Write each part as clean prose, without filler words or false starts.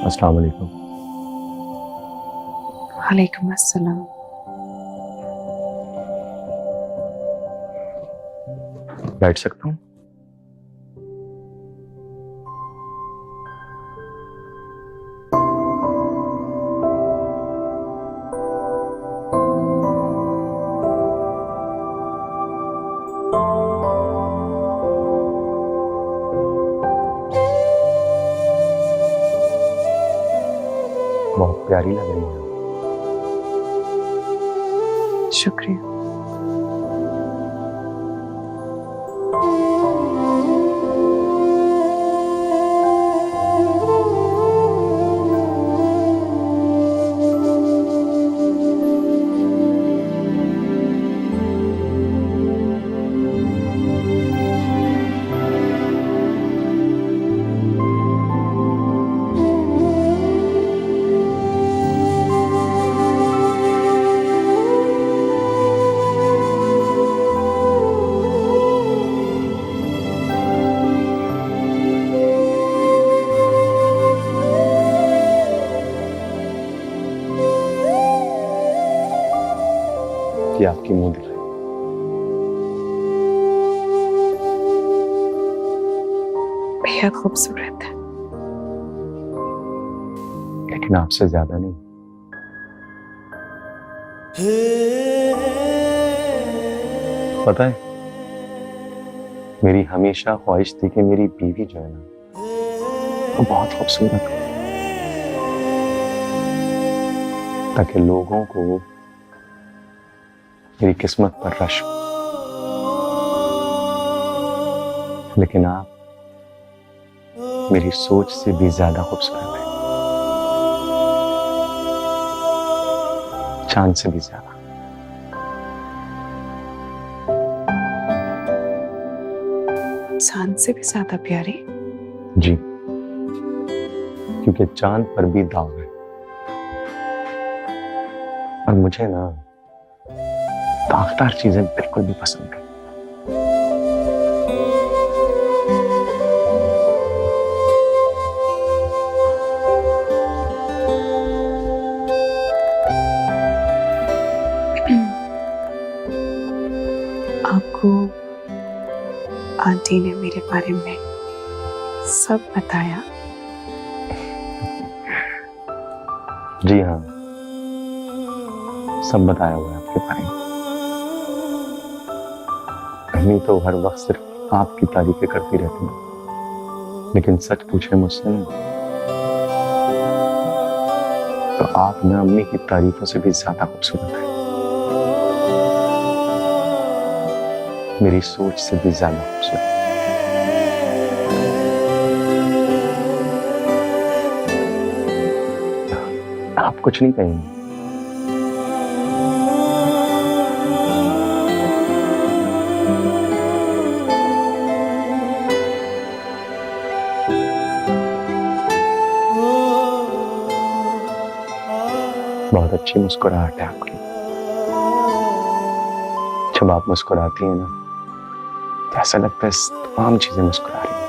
अस्सलाम वालेकुम। वालेकुम अस्सलाम। बैठ सकता हूँ? बहुत प्यारी लग रही है। शुक्रिया। कि आपकी मुंह दिखाई, बेहद खूबसूरत है। लेकिन आपसे ज्यादा नहीं। पता है, मेरी हमेशा ख्वाहिश थी कि मेरी बीवी जो है ना, वो बहुत खूबसूरत हो, ताकि लोगों को मेरी किस्मत पर रश हो। लेकिन आप मेरी सोच से भी ज्यादा खूबसूरत है, चांद से भी ज्यादा। चांद से भी ज्यादा प्यारी। जी, क्योंकि चांद पर भी दाग है, और मुझे ना दागदार चीजें बिल्कुल भी पसंद नहीं। आपको आंटी ने मेरे बारे में सब बताया? जी हाँ, सब बताया हुआ है आपके बारे में। अम्मी तो हर वक्त सिर्फ आपकी तारीफें करती रहती हैं, लेकिन सच पूछे मुझसे ना, तो आप ना अम्मी की तारीफों से भी ज्यादा खूबसूरत है, मेरी सोच से भी ज्यादा खूबसूरत। आप कुछ नहीं कहेंगे? बहुत अच्छी मुस्कुराहट है आपकी। जब आप मुस्कुराती हैं ना, तो ऐसा लगता है तमाम चीजें मुस्कुरा रही हैं।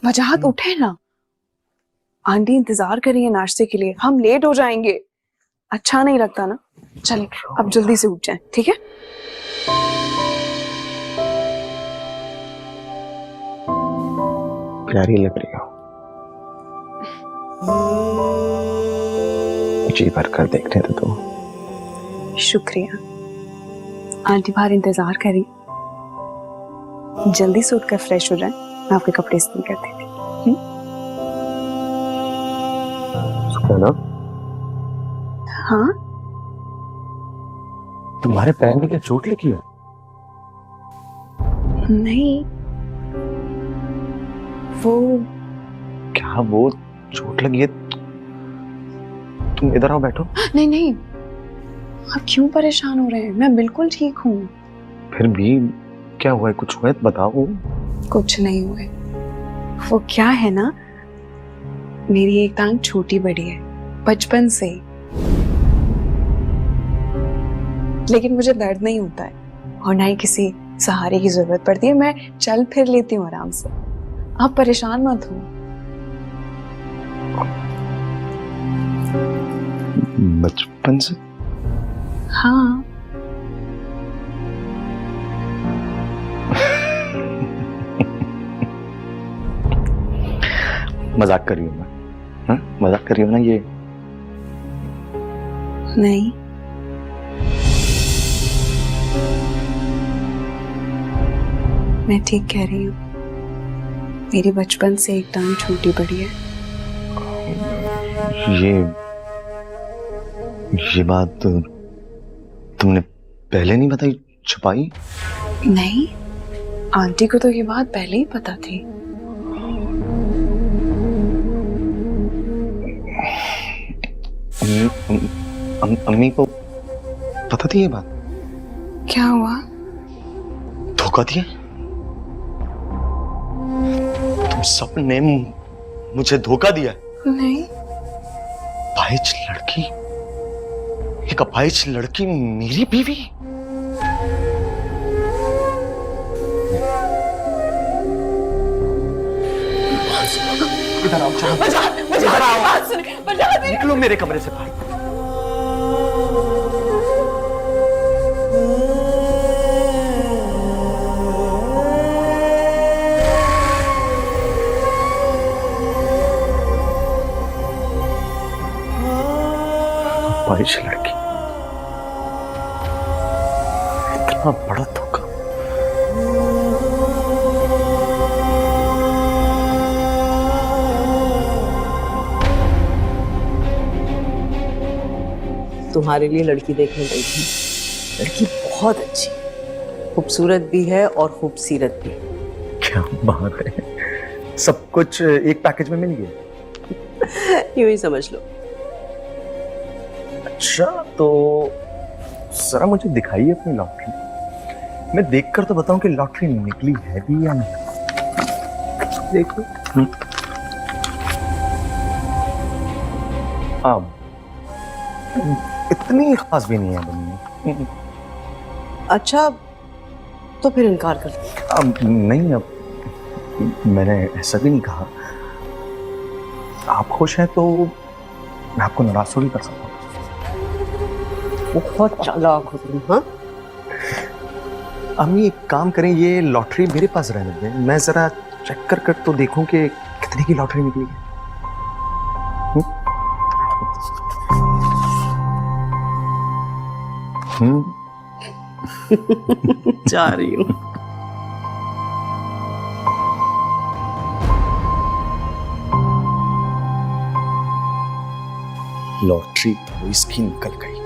वजाहत उठे ना, आंटी इंतजार कर रही है नाश्ते के लिए, हम लेट हो जाएंगे। अच्छा नहीं लगता ना। चल अब जल्दी से उठ जाएं, ठीक है? प्यारी लग रही हो, जी भर कर देखने तो दो। शुक्रिया। आंटी बाहर इंतजार कर रही है, जल्दी से उठकर फ्रेश हो जाए, मैं आपके कपड़े इस्त्री कर देती हूँ। सुना ना, हाँ, तुम्हारे पैर में क्या चोट लगी है? नहीं, वो क्या वो चोट लगी है? तुम इधर आओ, बैठो। नहीं नहीं, आप क्यों परेशान हो रहे हैं? मैं बिल्कुल ठीक हूँ। फिर भी क्या हुआ है? कुछ हुआ है तो बताओ। कुछ नहीं हुआ है। वो क्या है ना, मेरी एक टांग छोटी बड़ी है बचपन से, लेकिन मुझे दर्द नहीं होता है और ना ही किसी सहारे की जरूरत पड़ती है। मैं चल फिर लेती हूँ आराम से। आप परेशान मत हो। बचपन से? हाँ। मजाक कर रही हूँ मैं। हाँ? मजाक कर रही हूँ ना ये? नहीं, मैं ठीक कह रही हूँ। मेरी बचपन से एक टांग छोटी बड़ी है। ये बात तुमने पहले नहीं बताई, छुपाई? नहीं, आंटी को तो ये बात पहले ही पता थी। अम्मी को पता थी ये बात? क्या हुआ? धोखा दिया? तुम सबने मुझे धोखा दिया? नहीं। अपाहिज लड़की, एक अपाहिज लड़की मेरी बीवी? इधर आओ, चलो। इधर आओ। निकलो मेरे कमरे से बाहर। अपाहिज लड़की, इतना बड़ा धोखा। तुम्हारे लिए लड़की देखने गई थी। लड़की बहुत अच्छी, खूबसूरत भी है और खूबसीरत भी। क्या बात है, सब कुछ एक पैकेज में मिल गया? यूं ही समझ लो। अच्छा, तो जरा मुझे दिखाइए अपनी लॉटरी। मैं देखकर तो बताऊं कि लॉटरी निकली है भी या नहीं। देखो। अब इतनी खास भी नहीं है बनी। अच्छा, तो फिर इनकार कर दो। अब नहीं, अब मैंने ऐसा भी नहीं कहा। आप खुश हैं तो मैं आपको नाराज थोड़ी कर सकता हूँ। बहुत चालाक हो तुम। हाँ, अम्मी एक काम करें, ये लॉटरी मेरे पास रहने दें, मैं जरा चेक कर तो देखूं कि कितने की लॉटरी निकली है। जा रही हूँ। लॉटरी तो इसकी निकल गई,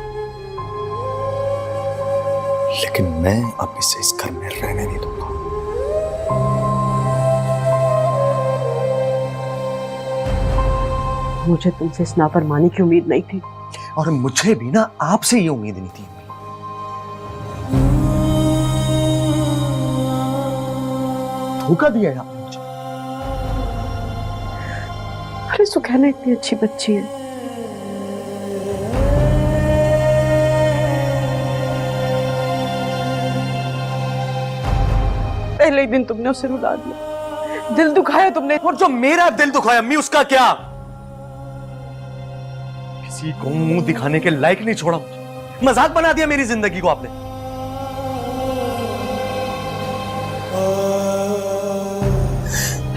लेकिन मैं अब इसे इस घर में रहने नहीं दूंगा। मुझे तुमसे इस नाफरमानी की उम्मीद नहीं थी। और मुझे भी ना आपसे ये उम्मीद नहीं थी। धोखा दिया है आपने मुझे। अरे सुखैना इतनी अच्छी बच्ची है। पहले ही दिन तुमने उसे रुला दिया, दिल दुखाया तुमने। और जो मेरा दिल दुखाया अम्मी, उसका क्या? किसी को मुंह दिखाने के लायक नहीं छोड़ा मुझे। मजाक बना दिया मेरी जिंदगी को आपने।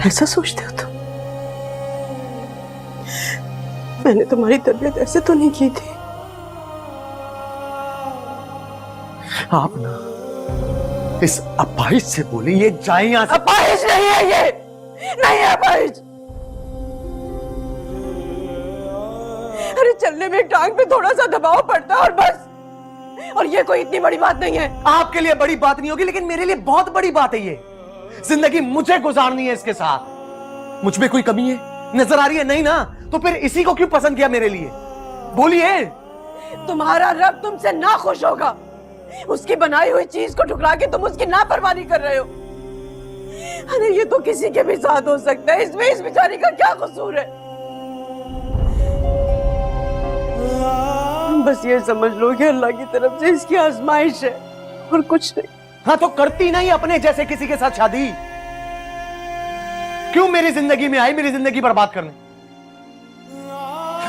ऐसा सोचते हो तुम? मैंने तुम्हारी तरबियत ऐसे तो नहीं की थी। आप ना इस अपाहिज से बोले ये जाए यहां से। अपाहिज नहीं है ये, नहीं है अपाहिज। अरे चलने में टांग पे थोड़ा सा दबाव पड़ता है और बस, और ये कोई इतनी बड़ी बात नहीं है। आपके लिए बड़ी बात नहीं होगी, लेकिन मेरे लिए बहुत बड़ी बात है ये। जिंदगी मुझे गुजारनी है इसके साथ। मुझ में कोई कमी है? नजर आ रही है? नहीं ना, तो फिर इसी को क्यों पसंद किया मेरे लिए? बोलिए। तुम्हारा रब तुमसे ना खुश होगा। उसकी बनाई हुई चीज को ठुकरा के तुम उसकी नापरवाही कर रहे हो। अरे ये तो किसी के भी साथ हो सकता है, इसमें इस बेचारी का क्या कसूर है? बस ये समझ लो कि अल्लाह की तरफ से इसकी आजमाइश है और कुछ नहीं। हाँ तो करती नहीं अपने जैसे किसी के साथ शादी? क्यों मेरी जिंदगी में आई, मेरी जिंदगी बर्बाद करने?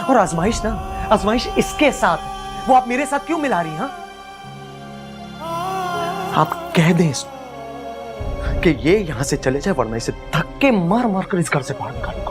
और आजमाइश ना, आजमाइश इसके साथ है, वो आप मेरे साथ क्यों मिला रही? हाँ, आप कह दें इसको कि ये यहां से चले जाए, वरना इसे धक्के मार मार कर इस घर से बाहर निकालूंगा।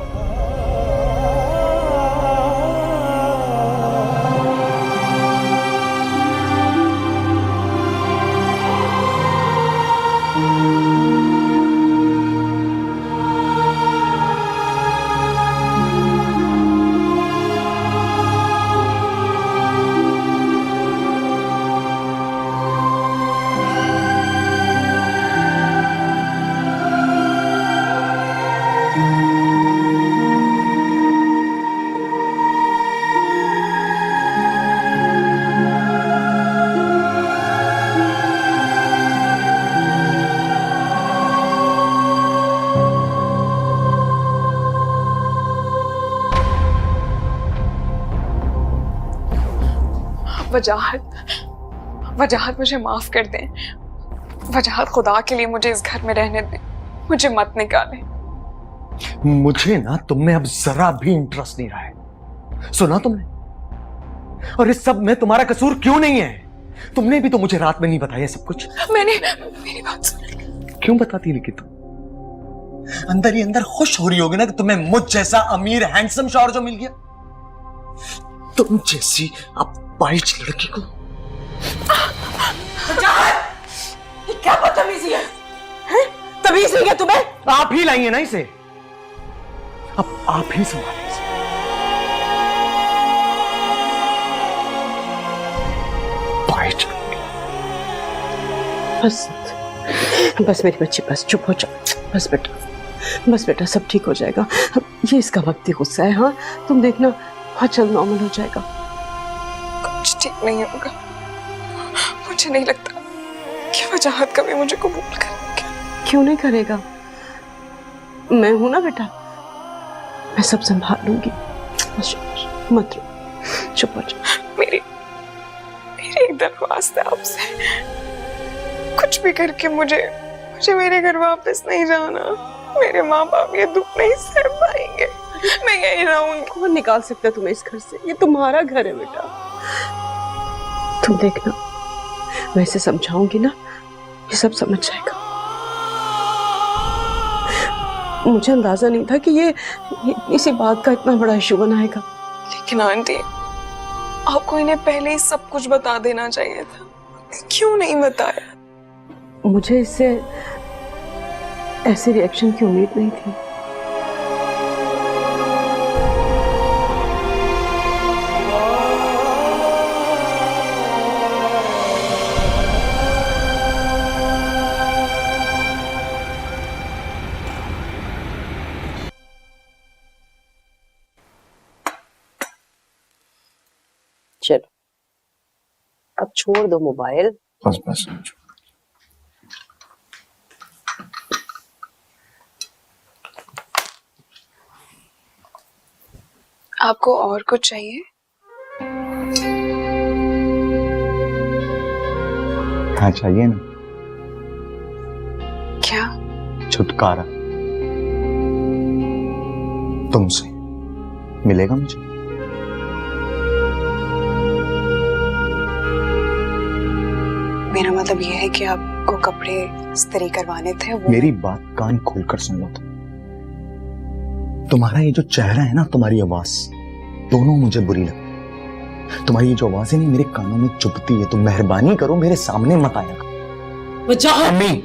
वजाहत मुझे माफ कर दें। वजाहत, खुदा के लिए मुझे इस घर में रहने दें, मुझे मत निकालें। मुझे ना तुम में अब जरा भी इंटरेस्ट नहीं रहा है, सुना तुमने? और इस सब में तुम्हारा कसूर क्यों नहीं है? तुमने भी तो मुझे रात में नहीं बताया सब कुछ। मेरी बात सुन। क्यों बताती? लेकिन तुम अंदर ही अंदर खुश हो रही होगी ना कि तुम्हें मुझ जैसा अमीर हैंडसम शौहर जो मिल गया। तुम जैसी अपाहिज लड़की को। ये क्या बदतमीजी है? तमीज नहीं है तुम्हें? आप ही लाई है ना इसे, अब आप ही संभालें इसे। बस बस मेरी बच्ची, बस चुप हो जाओ। बस बेटा सब ठीक हो जाएगा। ये इसका वक्ती गुस्सा है। हाँ तुम देखना बहुत जल्द नॉर्मल हो जाएगा। कुछ ठीक नहीं होगा। मुझे नहीं लगता कि वजाहत कभी मुझे कबूल करेगा। क्यों नहीं करेगा? मैं हूं ना बेटा, मैं सब संभाल लूंगी। मत रो, चुप हो जाओ। मेरी एक दरख्वास्त है आपसे, कुछ भी करके मुझे मेरे घर वापस नहीं जाना। मेरे माँ बाप ये दुख नहीं सह पाएंगे, मैं यही रहूंगी। कौन निकाल सकता है तुम्हें इस घर से? ये तुम्हारा घर है बेटा। तुम देखना, मैं इसे समझाऊंगी ना, ये सब समझ जाएगा। मुझे अंदाजा नहीं था कि ये इसी बात का इतना बड़ा इशू बनाएगा। लेकिन आंटी, आपको इन्हें पहले ही सब कुछ बता देना चाहिए था, क्यों नहीं बताया? मुझे इससे ऐसे रिएक्शन की उम्मीद नहीं थी। चलो अब छोड़ दो मोबाइल। बस आपको और कुछ चाहिए? हाँ चाहिए ना। क्या? छुटकारा तुमसे मिलेगा मुझे। मेरा मतलब यह है कि आपको कपड़े इस्त्री करवाने थे। वो मेरी बात कान खोलकर सुन लो। तुम्हारा ये जो चेहरा है ना, तुम्हारी आवाज, दोनों मुझे बुरी लगती। तुम्हारी ये जो आवाज है नहीं, मेरे कानों में चुभती है। तुम मेहरबानी करो मेरे सामने मत आया करो। अम्मी,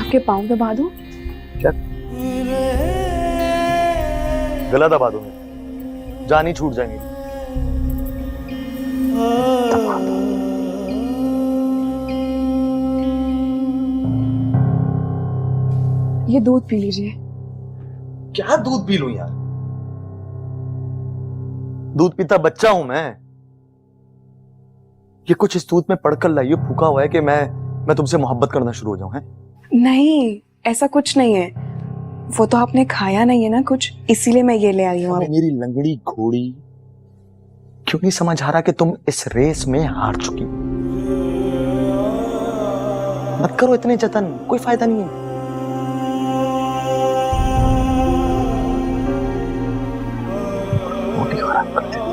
आपके पाँव दबा दूं? क्या गला दबा दूंगा, जान ही छूट जाएंगे। ये दूध पी लीजिए। क्या दूध पी लूं यार? दूध पीता बच्चा हूं मैं। ये कुछ इस दूध में पड़कर लाइए फूका हुआ है कि मैं तुमसे मोहब्बत करना शुरू हो जाऊं, है? नहीं, ऐसा कुछ नहीं है। वो तो आपने खाया नहीं है ना कुछ, इसीलिए मैं ये ले आई हूँ। मेरी लंगड़ी घोड़ी, क्यों नहीं समझ आ रहा कि तुम इस रेस में हार चुकी? मत करो इतने जतन, कोई फायदा नहीं है। मोटी खराब कर दे।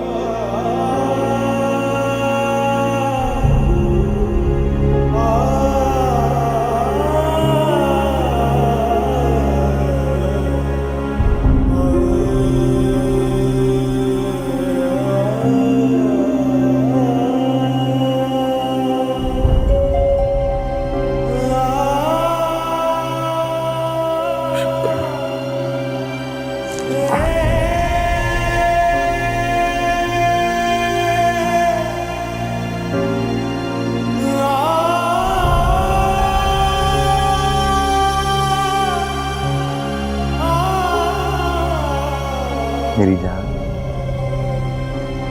मेरी जान,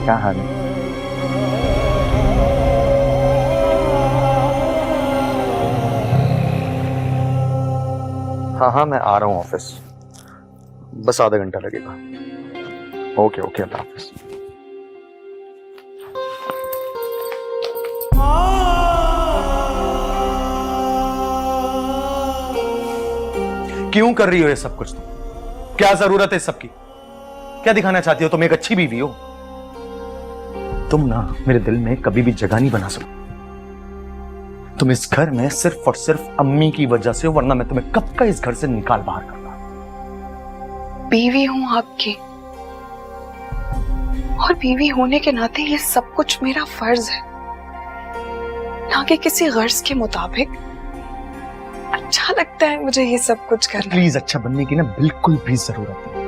क्या हाल है? हाँ हाँ, मैं आ रहा हूँ ऑफिस, बस आधा घंटा लगेगा। ओके ओके, अल्लाह हाफिज। क्यों कर रही हो ये सब कुछ तुम? क्या जरूरत है इस सब की? क्या दिखाना चाहती हो? तुम एक अच्छी बीवी हो। तुम ना मेरे दिल में कभी भी जगह नहीं बना सकते। तुम इस घर में सिर्फ और सिर्फ अम्मी की वजह से हो, वरना मैं तुम्हें कब का इस घर से निकाल बाहर करता। बीवी हूं आपकी, और बीवी होने के नाते ये सब कुछ मेरा फर्ज है, ना कि किसी गर्ज के मुताबिक। अच्छा लगता है मुझे ये सब कुछ करना। प्लीज, अच्छा बनने की ना बिल्कुल भी जरूरत नहीं।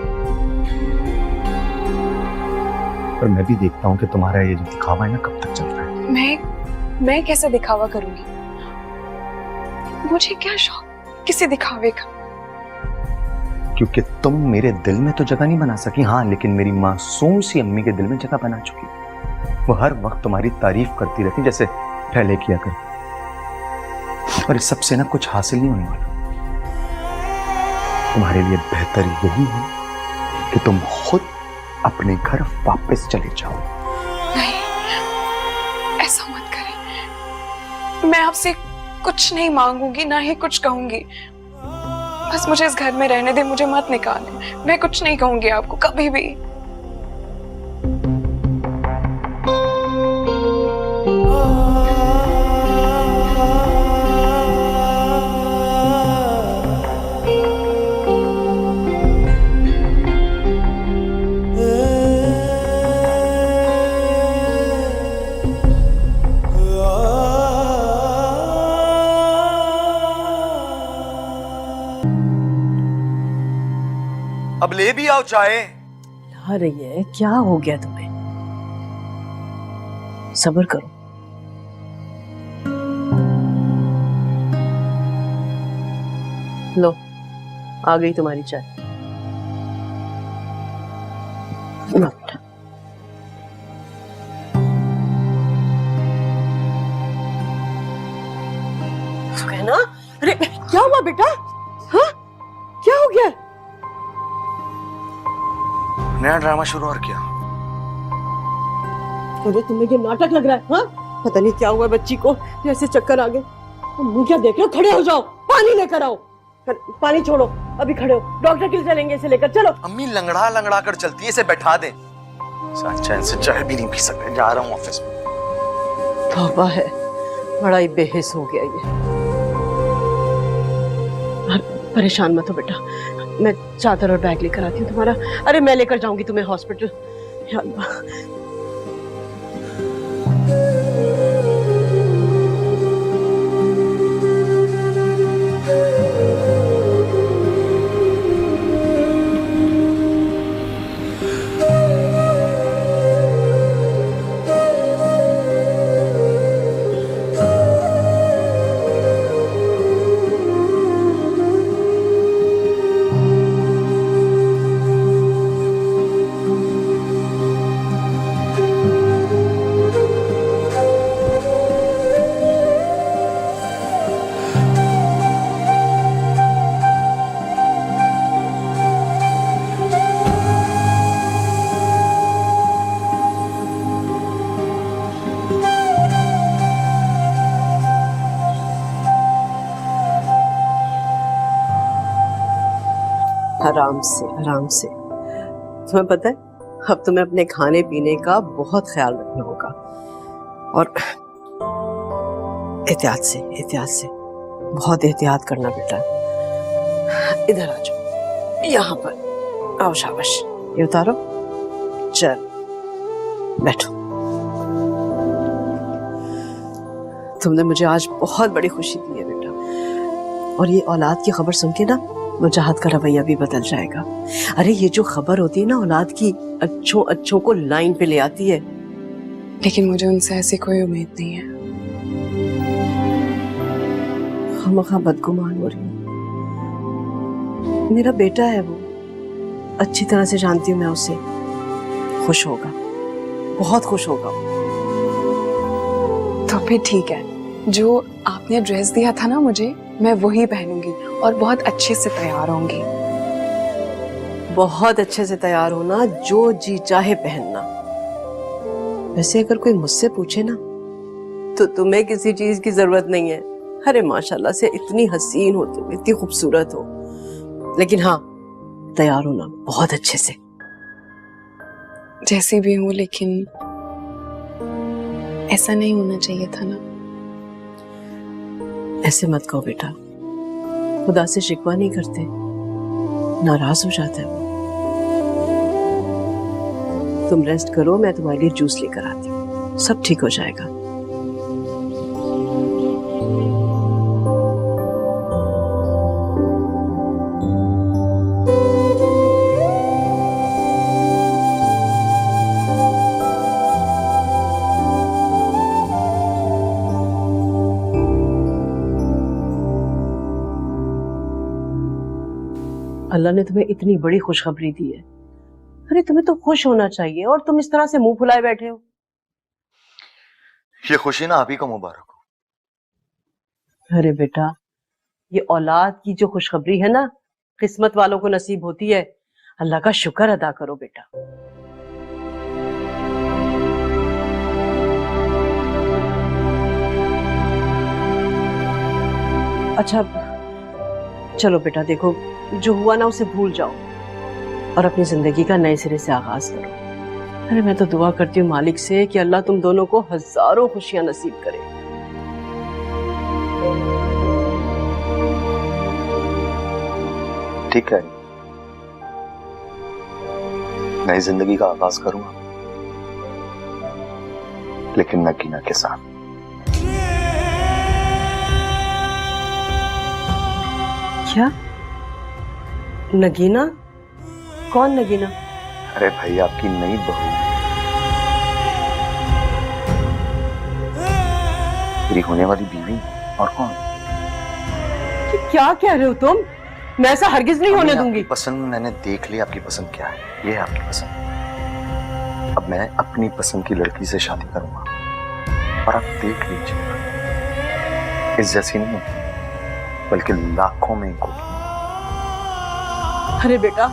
पर मैं भी देखता हूं कि तुम्हारा ये जो दिखावा है ना कब तक चल रहा है। मैं कैसे दिखावा करूंगी? मुझे क्या शौक किसी दिखावे का? क्योंकि तुम मेरे दिल में तो जगह नहीं बना सकी, हाँ, लेकिन मेरी मासूम सी अम्मी के दिल में जगह बना चुकी। वो हर वक्त तुम्हारी तारीफ करती रहती जैसे पहले किया कर। और इस सबसे ना कुछ हासिल नहीं होने वाला। तुम्हारे लिए बेहतर यही है कि तुम खुद अपने घर वापस चले जाओ। नहीं, ऐसा मत करें। मैं आपसे कुछ नहीं मांगूंगी, ना ही कुछ कहूंगी। बस मुझे इस घर में रहने दे, मुझे मत निकाले। मैं कुछ नहीं कहूंगी आपको कभी भी। अब ले भी आओ चाय। ला रही है, क्या हो गया तुम्हें? सब्र करो। लो, आ गई तुम्हारी चाय। लो बेटा। सुखैना, अरे क्या हुआ बेटा? हाँ, क्या हो गया? नया ड्रामा शुरू और क्या? अरे तुम्हें ये नाटक लग रहा है? हाँ, पता नहीं क्या हुआ बच्ची को, जैसे चक्कर आ गए। मुंह क्या देख रहे हो? खड़े हो जाओ, पानी लेकर आओ। पानी छोड़ो, अभी खड़े हो, डॉक्टर के लिए चलेंगे, इसे लेकर चलो। अम्मी लंगड़ा लंगड़ा कर चलती है, इसे बैठा दे। चैन से चाय भी नहीं पी सकते। जा रहा हूँ ऑफिस में। तौबा है, बड़ा ही बेहिस हो गया ये। परेशान मत हो बेटा, मैं चादर और बैग लेकर आती हूँ तुम्हारा। अरे मैं लेकर जाऊंगी तुम्हें हॉस्पिटल। या अल्लाह। आराम से आराम से। तुम्हें पता है, अब तुम्हें अपने खाने पीने का बहुत ख्याल रखना होगा, और एहतियात से बहुत एहतियात करना बेटा। इधर आ जाओ, यहाँ पर आओ, शाबाश, ये उतारो, चल बैठो। तुमने मुझे आज बहुत बड़ी खुशी दी है बेटा, और ये औलाद की खबर सुन के ना मुजाहद का रवैया भी बदल जाएगा। अरे ये जो खबर होती है ना औलाद की, अच्छों को लाइन पे ले आती है। लेकिन मुझे उनसे ऐसी कोई उम्मीद नहीं है। खामखा बदगुमान हो रही हूँ। मेरा बेटा है वो, अच्छी तरह से जानती हूँ मैं उसे। खुश होगा, बहुत खुश होगा। तो फिर ठीक है, जो आपने ड्रेस दिया था ना मुझे, मैं वही पहनूंगी और बहुत अच्छे से तैयार होंगी। बहुत अच्छे से तैयार होना, जो जी चाहे पहनना। वैसे अगर कोई मुझसे पूछे ना, तो तुम्हें किसी चीज की जरूरत नहीं है। अरे माशाल्लाह से इतनी हसीन हो तुम, इतनी खूबसूरत हो। लेकिन हाँ, तैयार होना बहुत अच्छे से। जैसी भी हूँ, लेकिन ऐसा नहीं होना चाहिए था ना। ऐसे मत कहो बेटा, खुदा से शिकवा नहीं करते, नाराज हो जाता है वो। तुम रेस्ट करो, मैं तुम्हारे लिए जूस लेकर आती हूँ, सब ठीक हो जाएगा। अल्लाह ने तुम्हें इतनी बड़ी खुशखबरी दी है। अरे तुम्हें तो खुश होना चाहिए, और तुम इस तरह से मुंह फुलाए बैठे हो। ये खुशी ना आप ही को मुबारक हो। अरे बेटा, ये औलाद की जो खुशखबरी है ना, किस्मत वालों को नसीब होती है। अल्लाह का शुक्र अदा करो बेटा। अच्छा चलो बेटा, देखो जो हुआ ना उसे भूल जाओ और अपनी जिंदगी का नए सिरे से आगाज करो। अरे मैं तो दुआ करती हूँ मालिक से कि अल्लाह तुम दोनों को हजारों खुशियां नसीब करे। ठीक है, नई जिंदगी का आगाज करूंगा, लेकिन नगीना के साथ। क्या? नगीना? कौन नगीना? अरे भाई, आपकी नई बहू, मेरी होने वाली बीवी। और कौन? क्या कह रहे हो तुम? मैं ऐसा हरगिज नहीं होने दूंगी। पसंद मैंने देख ली, आपकी पसंद क्या है, ये है आपकी पसंद। अब मैं अपनी पसंद की लड़की से शादी करूंगा, और आप देख लीजिए, इस जैसी नहीं बल्कि लाखों में एक होगी। अरे बेटा,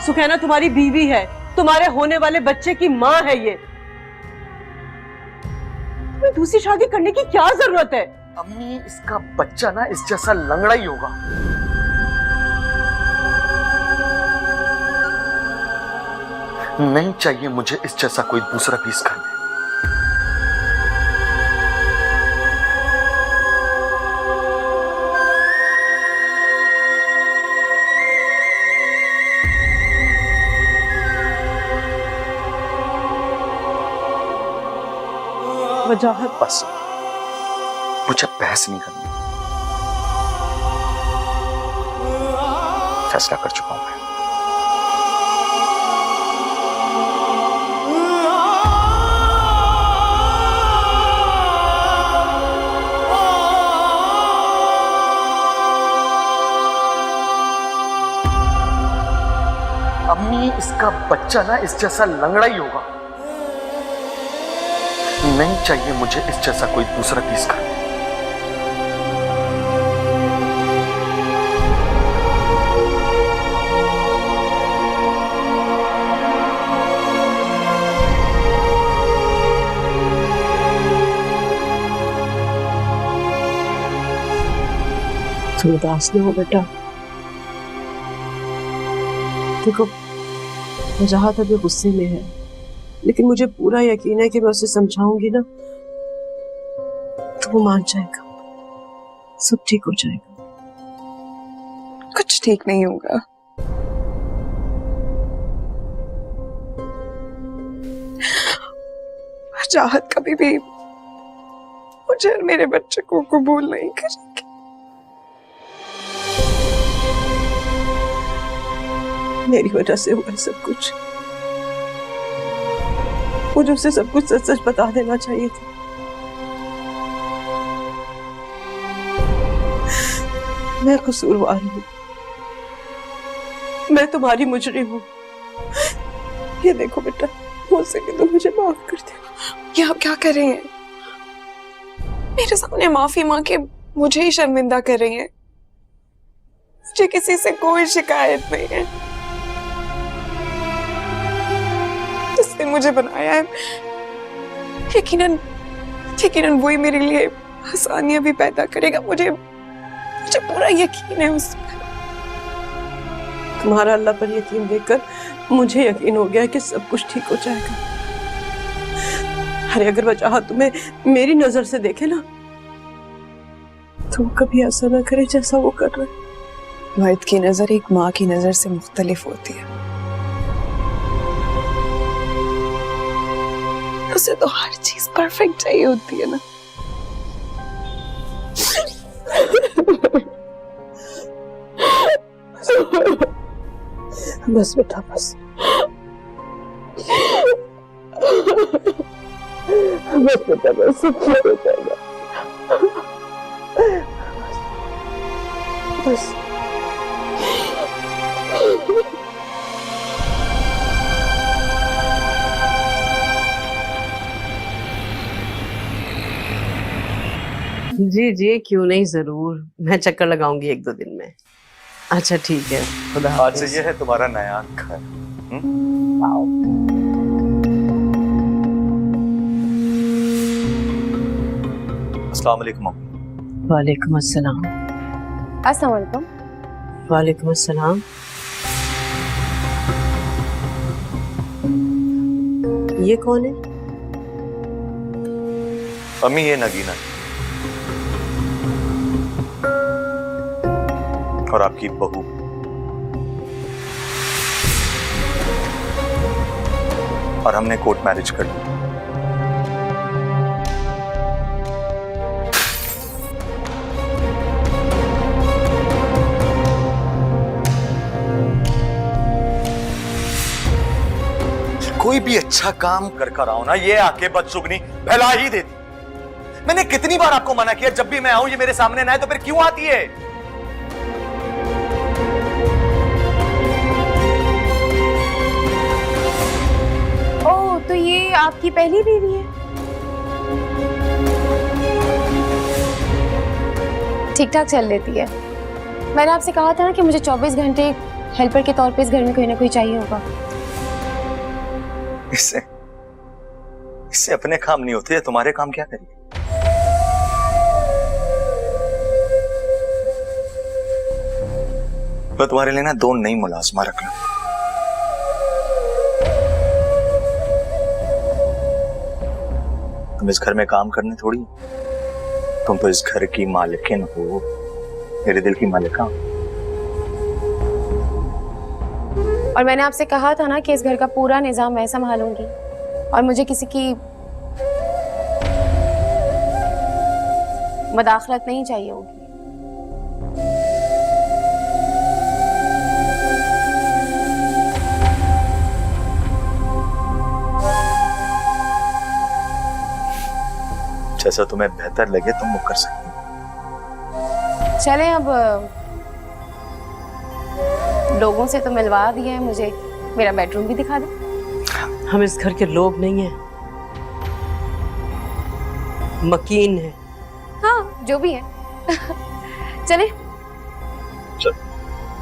सुखैना तुम्हारी बीवी है, तुम्हारे होने वाले बच्चे की माँ है ये। तुम्हें दूसरी शादी करने की क्या जरूरत है? अम्मी, इसका बच्चा ना इस जैसा लंगड़ा ही होगा। नहीं चाहिए मुझे इस जैसा कोई दूसरा पीस घर में। वजाहत बस, मुझे बहस नहीं करनी, फैसला कर चुका हूं मैं। अम्मी, इसका बच्चा ना इस जैसा लंगड़ा ही होगा। नहीं चाहिए मुझे इस जैसा कोई दूसरा पीस घर में। तुम उदास ना हो बेटा, देखो, वजाहत अभी गुस्से में है, लेकिन मुझे पूरा यकीन है कि मैं उसे समझाऊंगी ना तो वो मान जाएगा, सब ठीक हो जाएगा। कुछ ठीक नहीं होगा। चाहत कभी भी मुझे और मेरे बच्चे को कबूल नहीं करेगी। मेरी वजह से हुआ है सब कुछ। मुझे उसे सब कुछ सच सच बता देना चाहिए था। मैं कसूरवार हूँ, मैं तुम्हारी मुजरिम हूँ। ये देखो बेटा, हो सके तो मुझे माफ कर दो। ये आप क्या कर रही हैं? मेरे सामने माफी मांग के मुझे ही शर्मिंदा कर रही हैं। मुझे किसी से कोई शिकायत नहीं है। जिसने मुझे बनाया है, यकीनन वही मेरे लिए आसानियां भी पैदा करेगा। मुझे पूरा यकीन है उस पर। तुम्हारा अल्लाह पर यकीन देखकर मुझे यकीन हो गया कि सब कुछ ठीक हो जाएगा। अरे अगर वजह तुम्हें मेरी नजर से देखे ना तो कभी ऐसा ना करे जैसा वो कर रहा है। मर्द की नजर एक माँ की नजर से मुख्तलिफ होती है। उसे तो हर चीज परफेक्ट चाहिए होती है ना। बस बेटा बस, बस बेटा बस, सब ठीक हो जाएगा। बस जी जी, क्यों नहीं, जरूर मैं चक्कर लगाऊंगी 1-2 दिन में। अच्छा ठीक है, खुदा आज हाफिज। से ये है तुम्हारा नया घर। अस्सलाम वालेकुम। वालेकुम अस्सलाम। अस्सलाम वालेकुम। वालेकुम अस्सलाम। ये कौन है? अम्मी, ये नगीना है और आपकी बहू। और हमने कोर्ट मैरिज कर ली। कोई भी अच्छा काम कर आओ ना, ये आके बदसुगनी फैला ही देती। मैंने कितनी बार आपको मना किया, जब भी मैं आऊं ये मेरे सामने ना आए, तो फिर क्यों आती है? ओह, तो ये आपकी पहली बीवी है? ठीक ठाक चल लेती है। मैंने आपसे कहा था ना कि मुझे 24 घंटे हेल्पर के तौर पे इस घर में कोई ना कोई चाहिए होगा। इससे अपने काम नहीं होते, तुम्हारे काम क्या करेंगे? तो तुम्हारे लिए ना 2 नई मुलाजमा रख लो। तुम इस घर में काम करने थोड़ी, तुम तो इस घर की मालिकिन हो, मेरे दिल की मालिका। और मैंने आपसे कहा था ना कि इस घर का पूरा निजाम मैं संभालूंगी और मुझे किसी की मदाखलत नहीं चाहिए होगी। जैसा तुम्हें बेहतर लगे तुम वो कर सकती हो। चलें, अब लोगों से तो मिलवा दिया है, मुझे मेरा बेडरूम भी दिखा दे। हम इस घर के लोग नहीं हैं, मकीन है। हाँ, जो भी है। चले चल।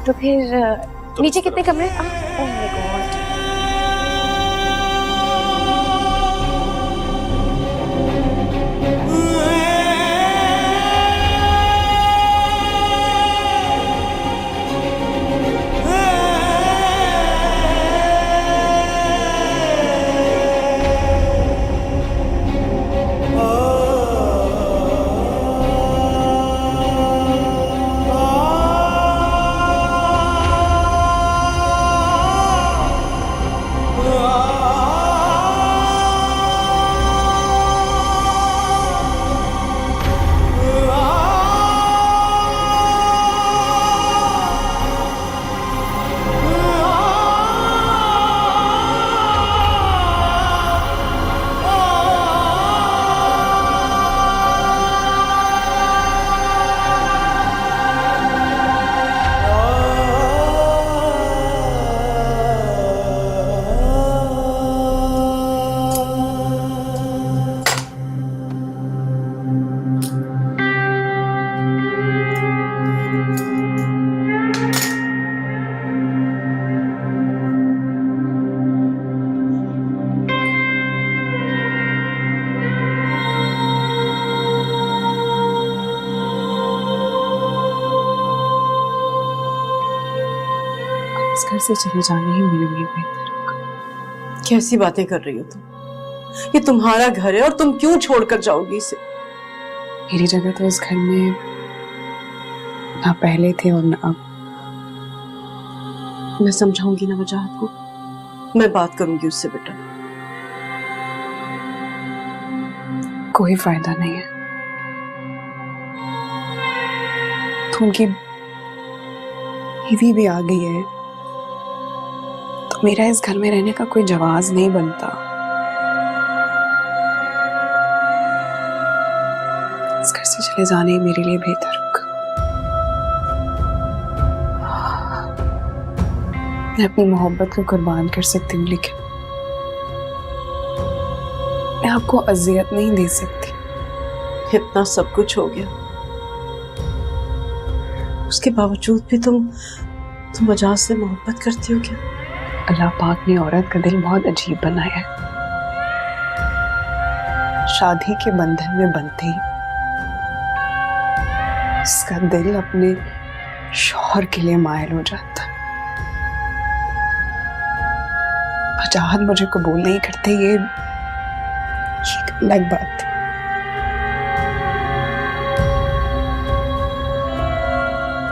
तो फिर नीचे कितने कमरे? Oh my God. इस घर से चले जाने ही मेरे लिए बेहतर। कैसी बातें कर रही हो तुम? ये तुम्हारा घर है और तुम क्यों छोड़कर जाओगी इसे? मेरी जगह तो इस घर में ना पहले थे और ना अब। मैं समझाऊंगी ना वजाहत को, मैं बात करूंगी उससे बेटा। कोई फायदा नहीं है। तो उनकी बीवी भी आ गई है तो मेरा इस घर में रहने का कोई जवाज नहीं बनता। इस घर से चले जाने ही मेरे लिए बेहतर होगा। मैं अपनी मोहब्बत को कुर्बान कर सकती हूँ लेकिन मैं आपको अजियत नहीं दे सकती। इतना सब कुछ हो गया, उसके बावजूद भी तुम वजाहत से मोहब्बत करती हो क्या? अल्लाह पाक ने औरत का दिल बहुत अजीब बनाया है। शादी के बंधन में बंधते ही उसका दिल अपने शौहर के लिए मायल हो जाता है। वजाहत मुझे कबूल नहीं करते, ये एक अलग बात है।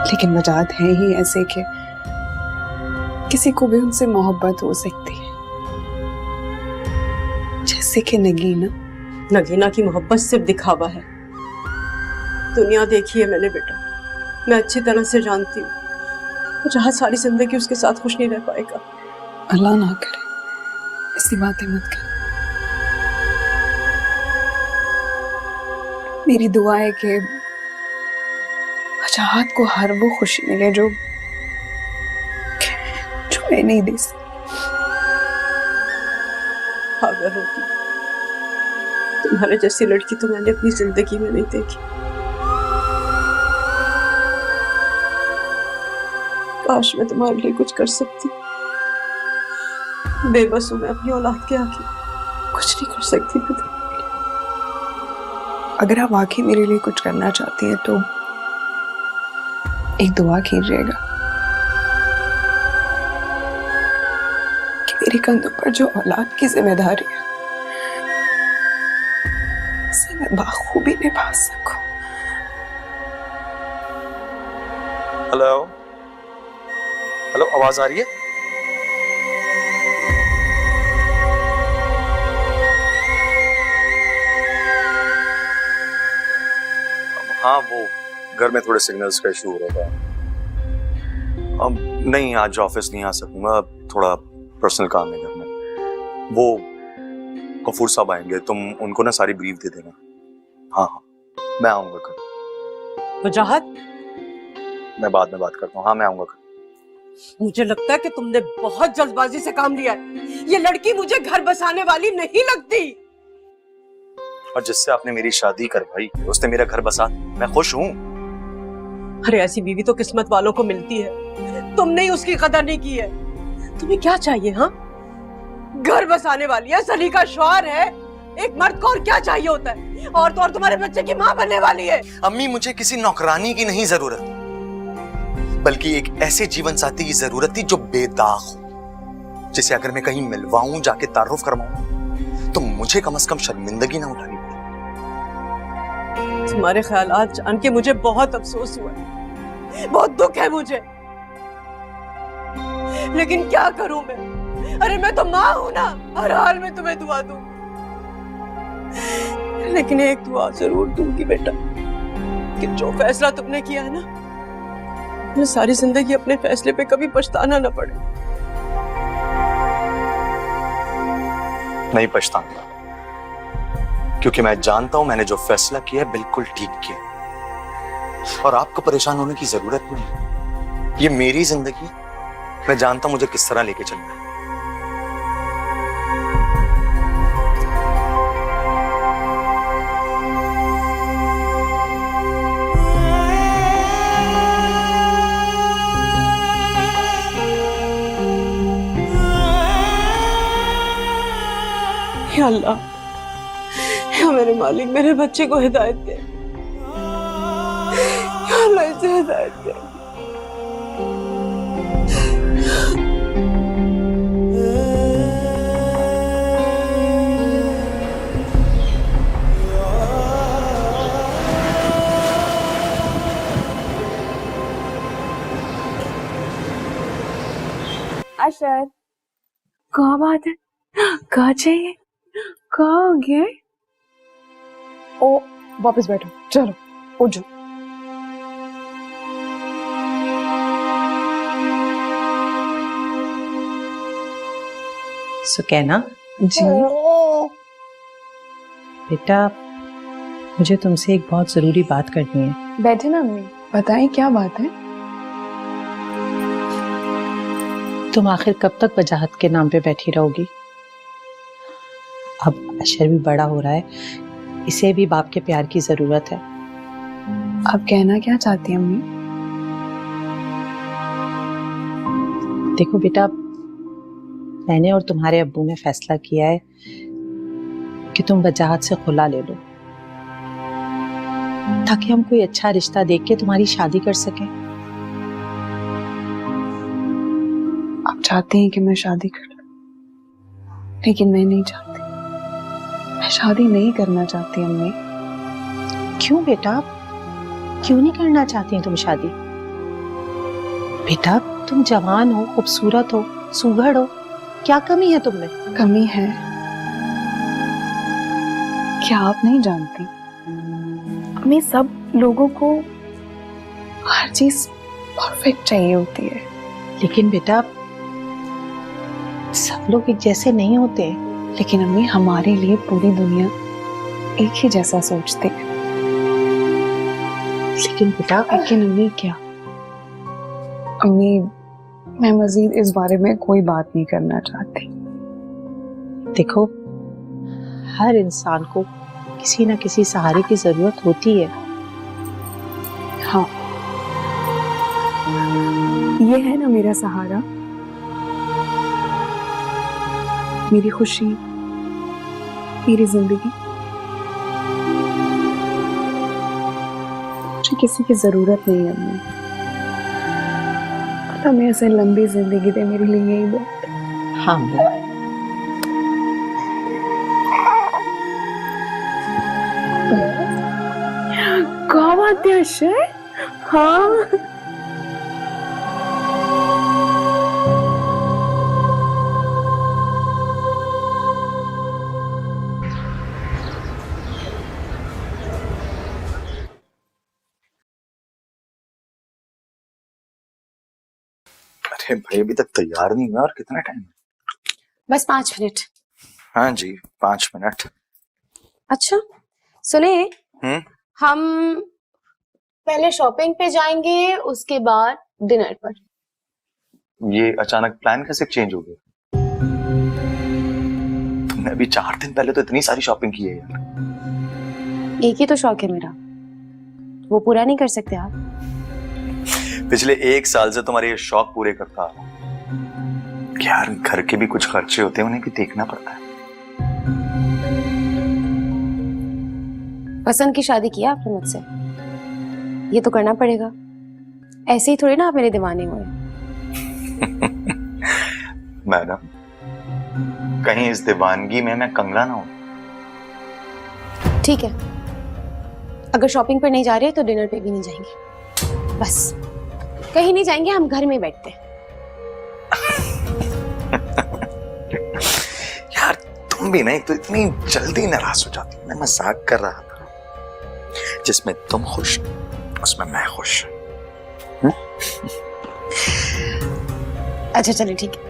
लेकिन वजाहत है ही ऐसे कि किसी को भी उनसे मोहब्बत हो सकती है, जैसे कि नगीना की मोहब्बत सिर्फ दिखावा है। दुनिया देखी है मैंने बेटा, मैं अच्छी तरह से जानती हूँ जहाँ सारी जिंदगी उसके साथ खुश नहीं रह पाएगा। अल्लाह ना करे ऐसी बातें मत कर। मेरी दुआ है कि वजाहत को हर वो खुशी मिले जो मैं नहीं दे सकती। पागल होती, तुम्हारे जैसी लड़की तो मैंने अपनी जिंदगी में नहीं देखी। काश मैं तुम्हारे लिए कुछ कर सकती। बेबस हूं मैं अपनी औलाद के आगे, कुछ नहीं कर सकती मैं। अगर आप वाकई मेरे लिए कुछ करना चाहती हैं तो एक दुआ कीजिएगा कि मेरे कंधों पर जो औलाद की जिम्मेदारी है उसे मैं बाखूबी निभा सकूं। हेलो हेलो, आवाज आ रही है? हाँ, वो घर में थोड़े सिग्नल्स का इशू हो रहा था। अब नहीं, आज ऑफिस नहीं आ सकूंगा, थोड़ा पर्सनल काम है घर में। वो कफूर साहब आएंगे, तुम उनको ना सारी ब्रीफ दे देना। हाँ हाँ, मैं आऊंगा कल। वजाहत, मैं बाद में बात करता हूँ। हाँ, मैं आऊंगा कल। मुझे लगता है कि तुमने बहुत जल्दबाजी से काम लिया है। ये लड़की मुझे घर बसाने वाली नहीं लगती। और जिससे आपने मेरी शादी करवाई उसने मेरा घर बसा, मैं खुश हूँ। अरे ऐसी बीवी तो किस्मत वालों को मिलती है, तुमने ही उसकी कदर नहीं की है। तुम्हें क्या चाहिए? हाँ, घर बसाने वाली है, सली का शौहर है। एक मर्द को और क्या चाहिए होता है? और तो और तुम्हारे बच्चे की माँ बनने वाली है। अम्मी, मुझे किसी नौकरानी की नहीं जरूरत, बल्कि एक ऐसे जीवन साथी की जरूरत थी जो बेदाग हो, जिसे अगर मैं कहीं मिलवाऊं, जाके तारुफ करवाऊं, तो मुझे कम से कम शर्मिंदगी ना उठानी पड़े। तुम्हारे ख्यालात जान के मुझे बहुत अफसोस हुआ है, बहुत दुख है मुझे, लेकिन क्या करूं मैं? अरे मैं तो माँ हूं ना, हर हाल में तुम्हें दुआ दूं। लेकिन एक दुआ जरूर दूंगी बेटा, कि जो फैसला तुमने किया है ना, मैं सारी जिंदगी अपने फैसले पे कभी पछताना न पड़े। नहीं पछताऊंगा, क्योंकि मैं जानता हूं मैंने जो फैसला किया है बिल्कुल ठीक किया, और आपको परेशान होने की जरूरत नहीं। ये मेरी जिंदगी है, मैं जानता हूं मुझे किस तरह लेके चलना है। या अल्लाह, या मेरे मालिक, मेरे बच्चे को हिदायत दे। या अल्लाह, इसे हिदायत दे। याशर। क्या बात है? कहाँ चाहिए? कहाँ हो गया? ओ वापस बैठो, चलो उठ जाओ। सुकैना जी बेटा, मुझे तुमसे एक बहुत जरूरी बात करनी है। बैठे ना अम्मी, बताएं क्या बात है? तुम आखिर कब तक वजाहत के नाम पे बैठी रहोगी? अब अशर भी बड़ा हो रहा है, इसे भी बाप के प्यार की जरूरत है। आप कहना क्या चाहती हैं अम्मी? देखो बेटा, मैंने और तुम्हारे अब्बू ने फैसला किया है कि तुम वजाहत से खुला ले लो, ताकि हम कोई अच्छा रिश्ता देख के तुम्हारी शादी कर सकें। आप चाहते हैं कि मैं शादी कर लूं, लेकिन मैं नहीं चाहती। मैं शादी नहीं करना चाहती अम्मी। क्यों बेटा, क्यों नहीं करना चाहती हैं तुम शादी? बेटा तुम जवान हो, खूबसूरत हो, सुघड़ हो, क्या कमी है तुम में? कमी है क्या आप नहीं जानती? हमें सब लोगों को हर चीज परफेक्ट चाहिए होती है। लेकिन बेटा सब लोग एक जैसे नहीं होते। लेकिन अम्मी, हमारे लिए पूरी दुनिया एक ही जैसा सोचती है। लेकिन बेटा, लेकिन अम्मी क्या? अम्मी, मैं मजीद इस बारे में कोई बात नहीं करना चाहती। देखो, हर इंसान को किसी ना किसी सहारे की जरूरत होती है। हाँ, ये है ना मेरा सहारा, मेरी खुशी, मेरी जिंदगी। मुझे किसी की जरूरत नहीं है अम्मी। पता मैं ऐसे लंबी जिंदगी दे मेरे लिए यही बहुत है। हाँ बेटा। क्या बात है अशय? हाँ, अरे भाई अभी तक तैयार नहीं हुआ और कितना टाइम है? बस 5 मिनट। हाँ जी 5 मिनट। अच्छा सुने, हम्म, हम पहले शॉपिंग पे जाएंगे, उसके बाद डिनर पर। ये अचानक प्लान कैसे चेंज हो गया? तुमने अभी 4 दिन पहले तो इतनी सारी शॉपिंग की है यार। एक ही तो शौक है मेरा, वो पूरा नहीं कर सकते आप? पिछले 1 साल से तुम्हारे ये शौक पूरे करता आ रहा हूं। यार घर के भी कुछ खर्चे होते हैं, उन्हें भी देखना पड़ता है। पसंद की शादी किया आपने मुझसे, ये तो करना पड़ेगा। ऐसे ही थोड़ी ना आप मेरे दीवाने हुए। मैडम, कहीं इस दीवानगी में मैं कंगला ना हूं। ठीक है, अगर शॉपिंग पर नहीं जा रहे तो डिनर पे भी नहीं जाएंगे। बस कहीं नहीं जाएंगे, हम घर में बैठते हैं। यार तुम भी नहीं तो इतनी जल्दी नाराज हो जाती। मैं मजाक कर रहा था। जिसमें तुम खुश उसमें मैं खुश। अच्छा चलिए ठीक है।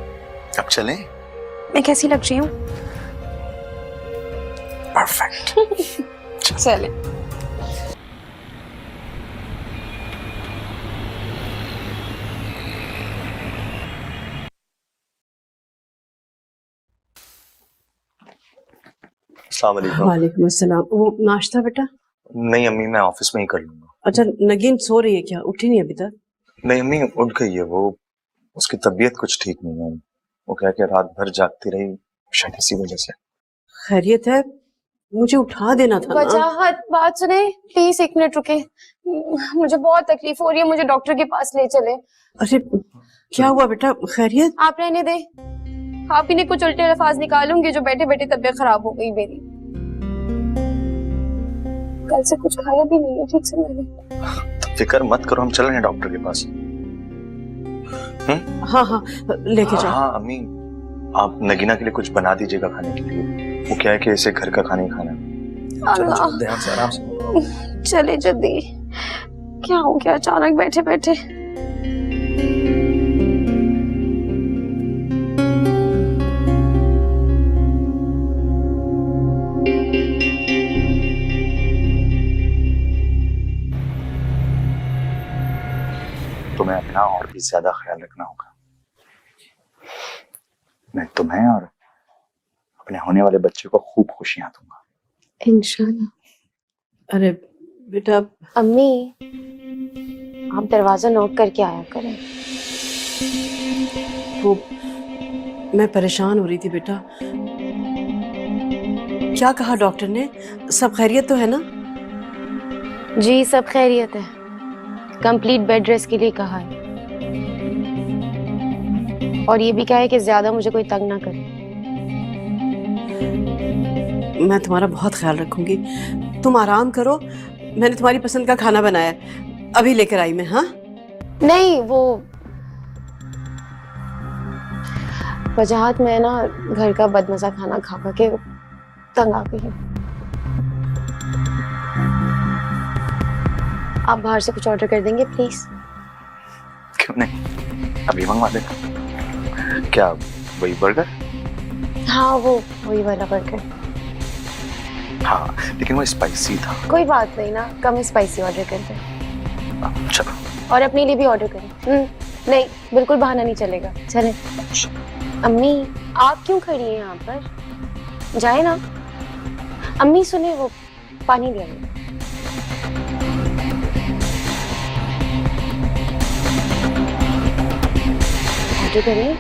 अब चलें? मैं कैसी लग रही हूँ? परफेक्ट। चले। अस्सलाम वालेकुम। वालेकुम अस्सलाम। वो नाश्ता बेटा? नहीं अम्मी, मैं ऑफिस में ही कर लूंगा। अच्छा, नगीन सो रही है क्या? उठी नहीं अभी तक? नहीं अम्मी, उठ गई है वो। उसकी तबीयत कुछ ठीक नहीं है। वो कह के रात भर जागती रही, शायद इसी वजह से। खैरियत है? मुझे उठा देना था ना। वजाहत बात सुने प्लीज, 1 मिनट रुके। मुझे बहुत तकलीफ हो रही है, मुझे डॉक्टर के पास ले चले। अरे क्या हुआ बेटा? खैरियत? आप रहने दे, आप ही ने कुछ उल्टे अल्फाज निकालूंगी जो बैठे बैठे तबीयत खराब हो गई मेरी। कल से कुछ खाया भी नहीं है ठीक से मैंने। फिक्र मत करो, हम चलेंगे डॉक्टर के पास। हाँ हाँ लेके जाओ। हाँ अम्मी, आप नगीना के लिए कुछ बना दीजिएगा खाने के लिए। वो क्या है कि इसे घर का खाना ही खाना है। चलो, चलो, ध्यान से, आराम से। चले जल्दी। क्या हो गया अचानक बैठे बैठे? तुम्हें अपना और भी ज्यादा ख्याल रखना होगा। मैं तुम्हें और अपने होने वाले बच्चे को खूब खुशियां दूंगा। इंशाल्लाह। अरे बेटा। अम्मी, आप दरवाजा नॉक करके आया करें। वो मैं परेशान हो रही थी बेटा। क्या कहा डॉक्टर ने? सब खैरियत तो है ना? जी सब खैरियत है। कंप्लीट बेड रेस्ट के लिए कहा है और ये भी कहा है कि ज्यादा मुझे कोई तंग ना करे। मैं तुम्हारा बहुत ख्याल रखूंगी। तुम आराम करो। मैंने तुम्हारी पसंद का खाना बनाया है, अभी लेकर आई मैं। हाँ नहीं, वो वजाहत में ना घर का बदमजा खाना खा खा के तंग आ गई हूँ। आप बाहर से कुछ ऑर्डर कर देंगे प्लीज? क्यों नहीं, अभी मंगवा देना। क्या वही बर्गर? हाँ वही वाला बर्गर। हाँ लेकिन वो स्पाइसी था। कोई बात नहीं ना, कम स्पाइसी ऑर्डर कर दें। चलो। और अपने लिए भी ऑर्डर करें। नहीं बिल्कुल बहाना नहीं चलेगा। चलें। अम्मी आप क्यों खड़ी हैं यहाँ पर? जाए ना। अम्मी सुने, वो पानी ले आइए। ऑर्डर करिए।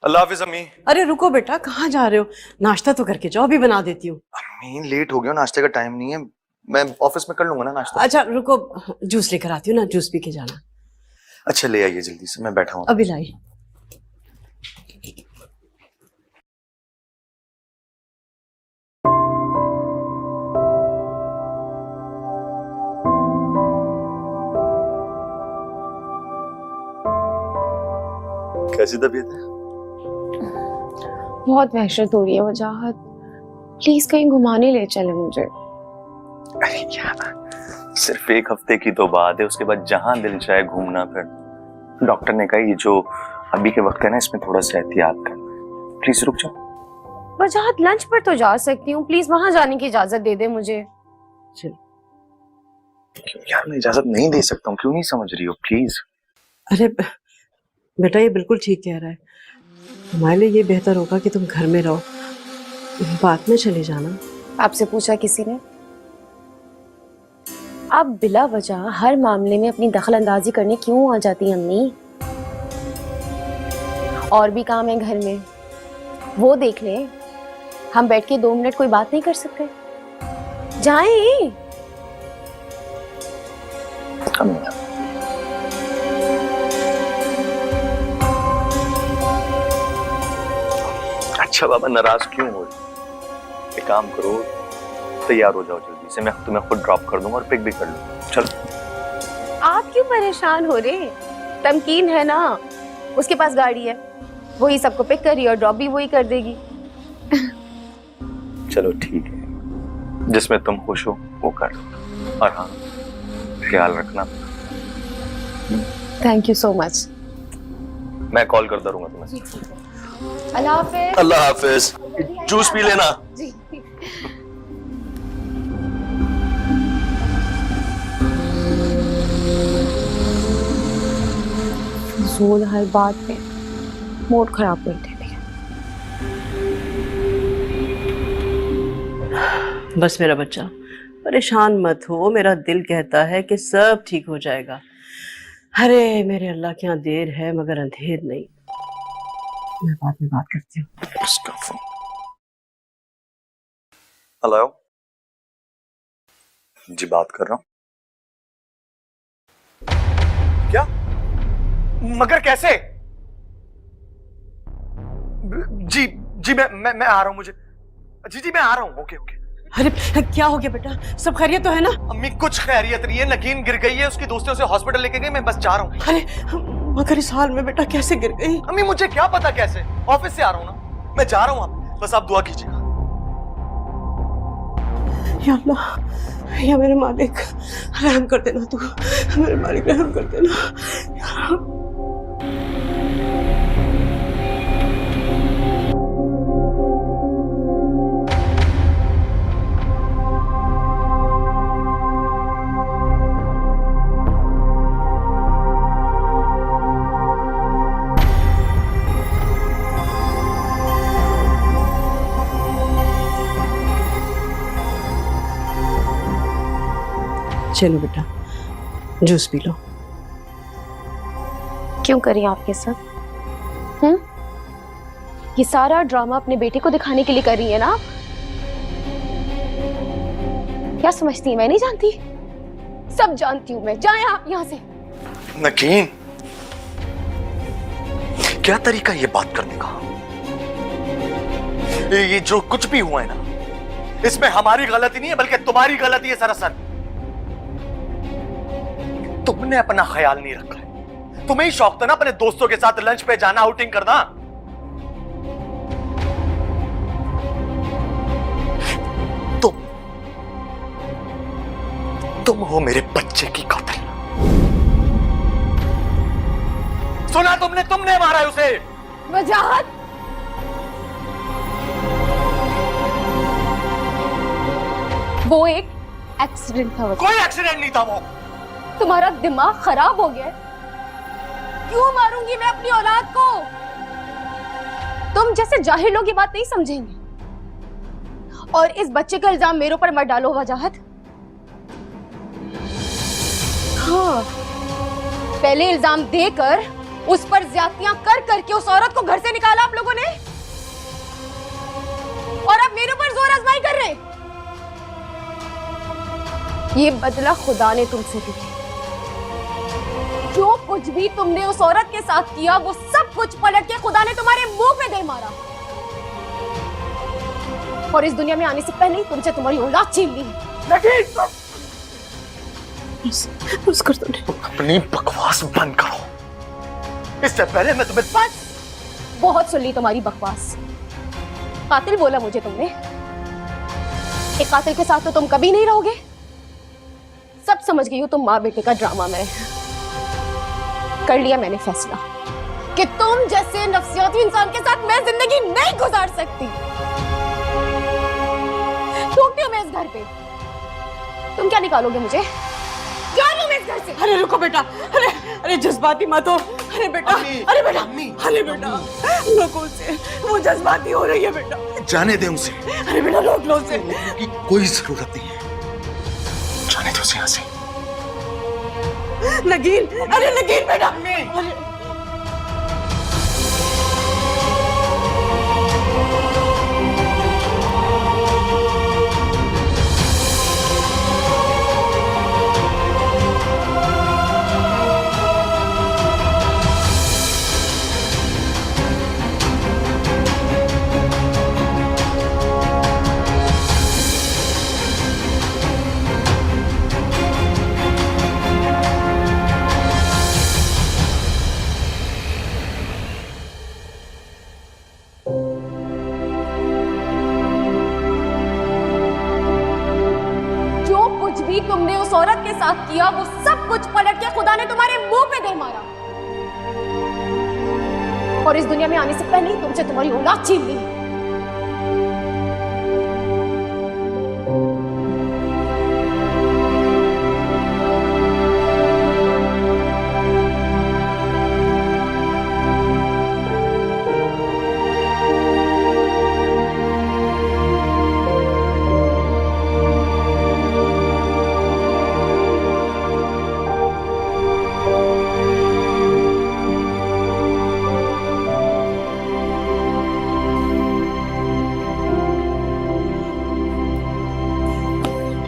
अल्लाह हाफिज अम्मी। अरे रुको बेटा, कहाँ जा रहे हो? नाश्ता तो करके जाओ, अभी बना देती हूँ। अम्मी लेट हो गया, नाश्ते का टाइम नहीं है। मैं ऑफिस में कर लूंगा ना नाश्ता। अच्छा रुको, जूस लेकर आती हूँ ना, जूस पी के जाना। अच्छा ले आइए जल्दी से, मैं बैठा हूँ। अभी लाई। कैसी तबीयत है? बहुत वहशत हो रही है वजाहत, प्लीज कहीं घुमाने ले चले मुझे। अरे यार, सिर्फ एक हफ्ते की तो बात है, उसके बाद जहां दिल चाहे घूमना फिर। डॉक्टर ने कहा ये जो अभी के वक्त है ना, इसमें थोड़ा सा एहतियात करना। प्लीज रुक जाओ। वजाहत लंच पर तो जा सकती हूँ, प्लीज वहां जाने की इजाजत दे दे मुझे। यार मैं इजाजत नहीं दे सकता हूँ, क्यों नहीं समझ रही हो? प्लीज। अरे बेटा ये बिल्कुल ठीक कह रहा है। तुम्हारे लिए ये बेहतर होगा कि तुम घर में रहो, बाद में चले जाना। आपसे पूछा किसी ने? आप बिला वजह हर मामले में अपनी दखल अंदाजी करने क्यों आ जाती हैं अम्मी? और भी काम है घर में, वो देख लें। हम बैठ के 2 मिनट कोई बात नहीं कर सकते? जाएं। अच्छा बाबा, नाराज क्यों हो रही? एक काम करो, तैयार हो जाओ जल्दी से, मैं तुम्हें खुद ड्रॉप कर दूंगा और पिक भी कर लूंगा। चलो। आप क्यों परेशान हो रहे? तमकीन है ना, उसके पास गाड़ी है, वही सबको पिक करी और ड्रॉप भी वही कर देगी। चलो ठीक है, जिसमें तुम खुश हो वो कर लो। और हाँ, ख्याल रखना। Thank you so much. मैं कॉल करता रहूंगा तुम्हें। अल्लाह हाफिज। अल्लाह हाफिज। जूस पी लेना। जी। जोल हर बात पे मूड खराब कर देती है। बस मेरा बच्चा, परेशान मत हो। मेरा दिल कहता है कि सब ठीक हो जाएगा। अरे मेरे अल्लाह के यहाँ देर है मगर अंधेर नहीं। मैं बाद में बात करती हूँ। उसका फोन। हेलो जी, बात कर रहा हूँ। क्या? मगर कैसे? जी जी, मैं आ रहा हूँ। मुझे जी जी मैं आ रहा हूँ। Okay okay. अरे क्या हो गया बेटा, सब खैरियत तो है ना? अम्मी कुछ खैरियत नहीं है, नगीन गिर गई है, उसकी दोस्तियों से हॉस्पिटल लेके गई, मैं बस जा रहा हूँ। अरे मगर इस हाल में बेटा कैसे गिर गई? अम्मी मुझे क्या पता कैसे, ऑफिस से आ रहा हूँ ना, मैं जा रहा हूँ, बस आप दुआ कीजिएगा। या अल्लाह, या मेरे मालिक रहम कर देना, तू मेरे मालिक रहम कर देना। चलो बेटा जूस पी लो। क्यों करी आप ये सब? ये सारा ड्रामा अपने बेटे को दिखाने के लिए कर रही है ना? क्या समझती है मैं नहीं जानती? सब जानती हूं मैं। जाए आप यहाँ से। नगीन क्या तरीका ये बात करने का? ये जो कुछ भी हुआ है ना, इसमें हमारी गलती नहीं है बल्कि तुम्हारी गलती है सरासर। तुमने अपना ख्याल नहीं रखा है। तुम्हें ही शौक था ना अपने दोस्तों के साथ लंच पे जाना, आउटिंग करना। तुम हो मेरे बच्चे की कातिल। सुना तुमने मारा है उसे। वजाहत, वो एक एक्सीडेंट था। कोई एक्सीडेंट नहीं था वो। तुम्हारा दिमाग खराब हो गया? क्यों मारूंगी मैं अपनी औलाद को? तुम जैसे जाहिल लोग ये बात नहीं समझेंगे। और इस बच्चे का इल्जाम मेरे ऊपर मत डालो वजाहत। हाँ, पहले इल्जाम देकर उस पर ज्यादतियां कर करके उस औरत को घर से निकाला आप लोगों ने, और अब मेरे ऊपर जोर आजमाई कर रहे। ये बदला खुदा ने तुमसे लिया। जो कुछ भी तुमने उस औरत के साथ किया वो सब कुछ पलट के खुदा ने तुम्हारे मुंह पे दे मारा। और इस दुनिया में आने से पहले ही तुमसे तुम्हारी औलाद छीन ली। बस कर दो। अपनी बकवास बंद करो। इससे पहले मैं तुम्हें बस बहुत सुन ली तुम्हारी बकवास। कातिल बोला मुझे तुमने। एक कातिल के साथ तो तुम कभी नहीं रहोगे। सब समझ गई हो तुम माँ बेटे का ड्रामा में। कर लिया मैंने फैसला कि तुम जैसे नफसियाती इंसान के साथ मैं जिंदगी नहीं गुजार सकती। थूकती हूँ मैं इस घर पे। तुम क्या निकालोगे मुझे? जा रही हूँ मैं इस घर से। अरे रुको बेटा, अरे जज्बाती मत हो। अरे बेटा, अरे बेटा, अरे बेटा रोको उसे, वो जज्बाती हो रही है बेटा। जाने दे उसे। अरे बेटा रोक लो उसे। की कोई जरूरत नहीं है, जाने दो उसे यहाँ से। नगीन, अरे नगीन बेटा। अरे तुमने उस औरत के साथ किया वो सब कुछ पलट के खुदा ने तुम्हारे मुंह पे दे मारा। और इस दुनिया में आने से पहले ही तुमसे तुम्हारी औलाद छीन ली।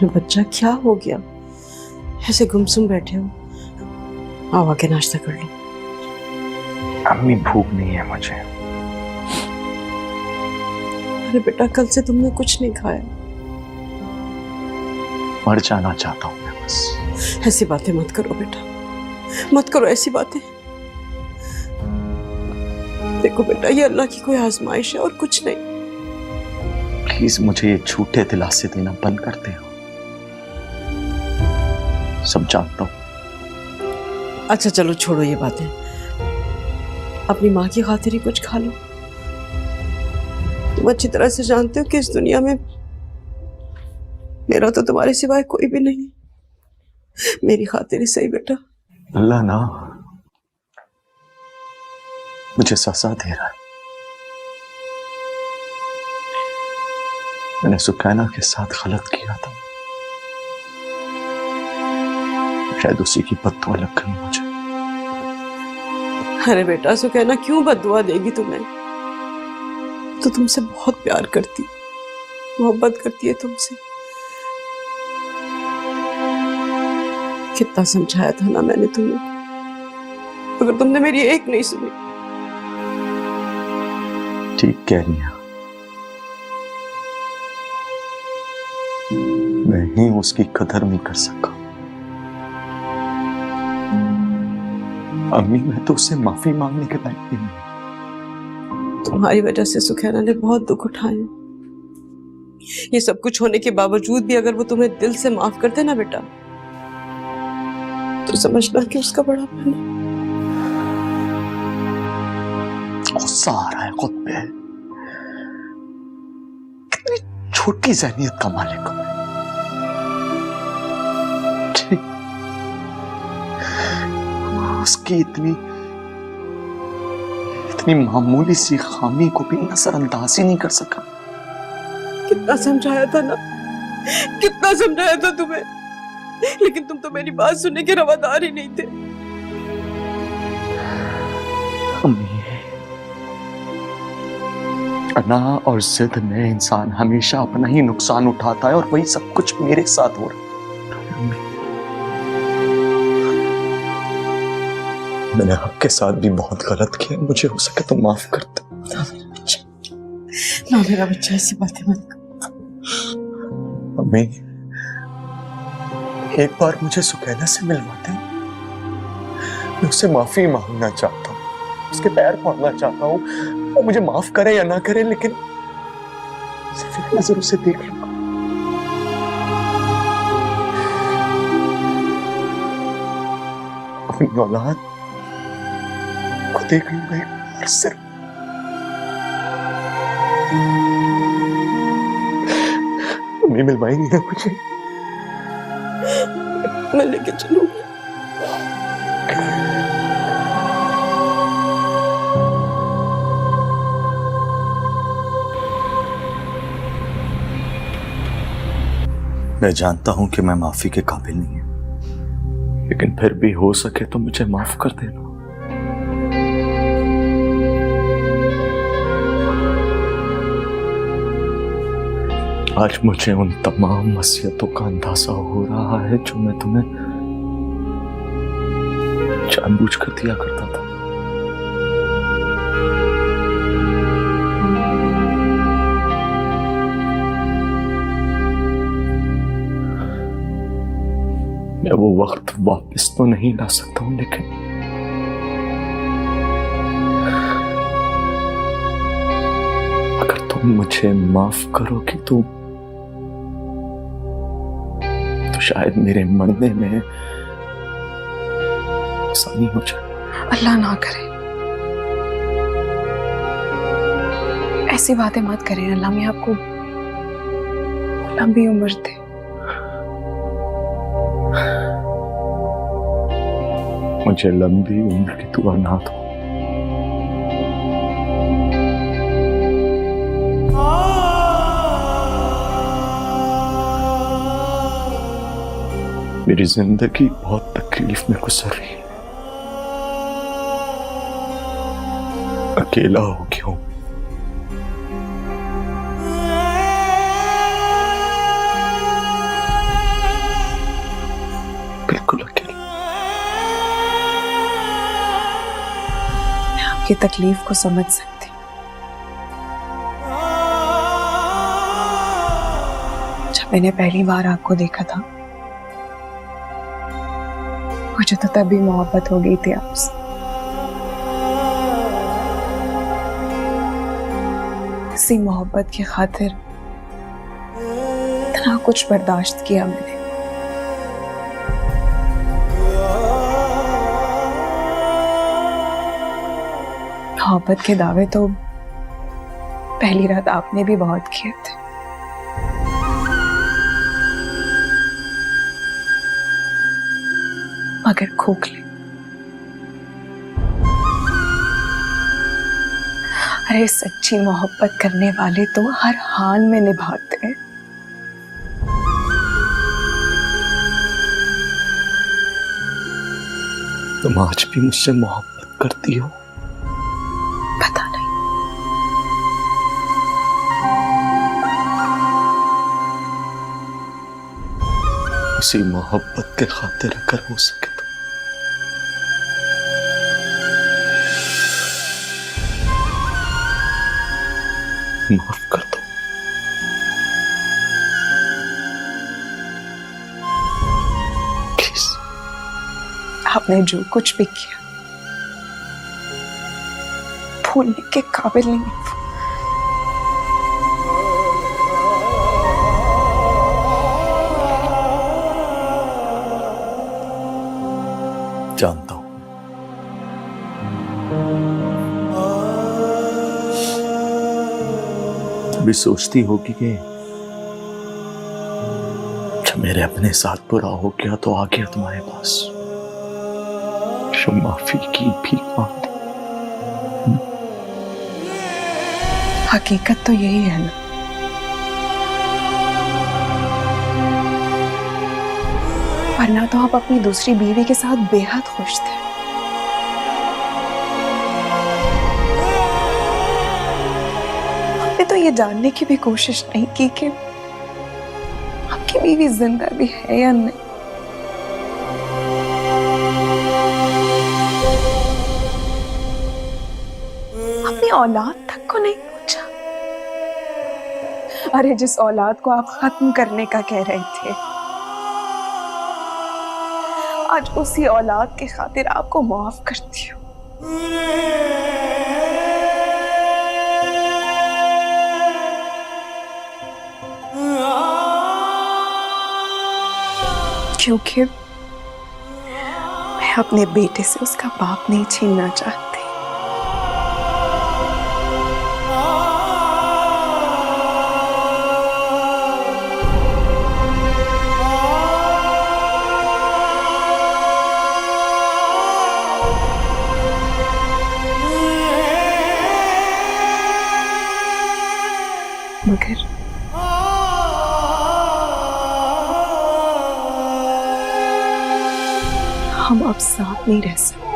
बच्चा क्या हो गया, ऐसे गुमसुम बैठे हो? आओ आके नाश्ता कर लो। अम्मी भूख नहीं है मुझे। अरे बेटा, कल से तुमने कुछ नहीं खाया। मर जाना चाहता हूं मैं बस। ऐसी बातें मत करो बेटा, मत करो ऐसी बातें। देखो बेटा, ये अल्लाह की कोई आजमाइश है और कुछ नहीं। प्लीज मुझे ये झूठे दिलासे देना बंद करते हो। सब जानता हूं। अच्छा चलो छोड़ो ये बातें, अपनी माँ की खातिर ही कुछ खा लो। तुम अच्छी तरह से जानते हो कि इस दुनिया में मेरा तो तुम्हारे सिवाय कोई भी नहीं। मेरी खातिर ही सही बेटा। अल्लाह ना मुझे सजा दे रहा है। मैंने सुकैना के साथ गलत किया था, शायद उसी की बद्दुआ लग गई मुझे। अरे बेटा, सुकैना क्यों बद्दुआ देगी तुम्हें? तो तुमसे बहुत प्यार करती, मोहब्बत करती है तुमसे। कितना समझाया था ना मैंने तुम्हें, मगर तुमने मेरी एक नहीं सुनी। ठीक कह रही है, मैं ही उसकी कदर नहीं कर सका। अम्मी, मैं तो उससे माफी मांगने के लायक भी नहीं। तुम्हारी वजह से सुखैना ने बहुत दुख उठाए। ये सब कुछ होने के बावजूद भी अगर वो तुम्हें दिल से माफ करते ना बेटा, तो समझना कि उसका बड़ापन है। गुस्सा आ रहा है खुद पे। कितनी छोटी ज़हनियत का मालिक हूं मैं। उसकी इतनी मामूली सी खामी को भी नजरअंदाज ही नहीं कर सका। कितना समझाया था ना, कितना समझाया था तुम्हें, लेकिन तुम तो मेरी बात सुनने के रवादार ही नहीं थे। अम्मी, अना और जिद में इंसान हमेशा अपना ही नुकसान उठाता है और वही सब कुछ मेरे साथ हो रहा है। मैंने आपके साथ भी बहुत गलत किया, मुझे हो सके तो माफ कर दो। ना मेरा बच्चा, ऐसी बातें मत कर। अम्मी, एक बार मुझे सुकैना से मिलवा दे। मैं उससे माफी मांगना चाहता हूँ, उसके पैर पड़ना चाहता हूँ। वो मुझे माफ करे या ना करे, लेकिन सिर्फ एक नजर उसे देख लूंगा। अपनी औलाद को देख लूंगा एक बार सिर्फ। मम्मी मिलवाएंगी ना मुझे? मैं लेके चलूंगी। मैं जानता हूं कि मैं माफी के काबिल नहीं हूं, लेकिन फिर भी हो सके तो मुझे माफ कर देना। आज मुझे उन तमाम वसीयतों का अंदाजा हो रहा है जो मैं तुम्हें जानबूझकर दिया करता था। मैं वो वक्त वापस तो नहीं ला सकता हूं, लेकिन अगर तुम मुझे माफ करोगी तो शायद मेरे मरने में आसानी हो जाए। अल्लाह ना करे, ऐसी बातें मत करें। अल्लाह में आपको लंबी उम्र दे। मुझे लंबी उम्र की दुआ ना दो। मेरी जिंदगी बहुत तकलीफ में गुजर रही है। अकेला हो गया हूं। बिल्कुल अकेला। मैं आपकी तकलीफ को समझ सकती हूँ, जब मैंने पहली बार आपको देखा था मुझे तो तभी मोहब्बत हो गई थी आपसे। इसी मोहब्बत की खातिर इतना कुछ बर्दाश्त किया मैंने। मोहब्बत के दावे तो पहली रात आपने भी बहुत किए थे। मगर खोखले। अरे सच्ची मोहब्बत करने वाले तो हर हाल में निभाते हैं। तुम आज भी मुझसे मोहब्बत करती हो? पता नहीं। इसी मोहब्बत के खातिर अगर हो सके तो माफ कर दो। प्लीज। आपने जो कुछ भी किया भूलने के काबिल नहीं है। जानता हूं। भी सोचती होगी कि जब मेरे अपने साथ बुरा हो गया तो आ गया तुम्हारे पास, जो माफी की भीख मांगती। हकीकत तो यही है ना। वरना तो आप अपनी दूसरी बीवी के साथ बेहद खुश थे। आपने तो ये जानने की भी कोशिश नहीं की कि आपकी बीवी जिंदा भी है या नहीं। अपनी औलाद तक को नहीं पूछा। अरे जिस औलाद को आप खत्म करने का कह रहे थे, आज उसी औलाद की खातिर आपको माफ करती हूँ। क्योंकि मैं अपने बेटे से उसका बाप नहीं छीनना चाहती। मगर हम अब साथ नहीं रह सकते।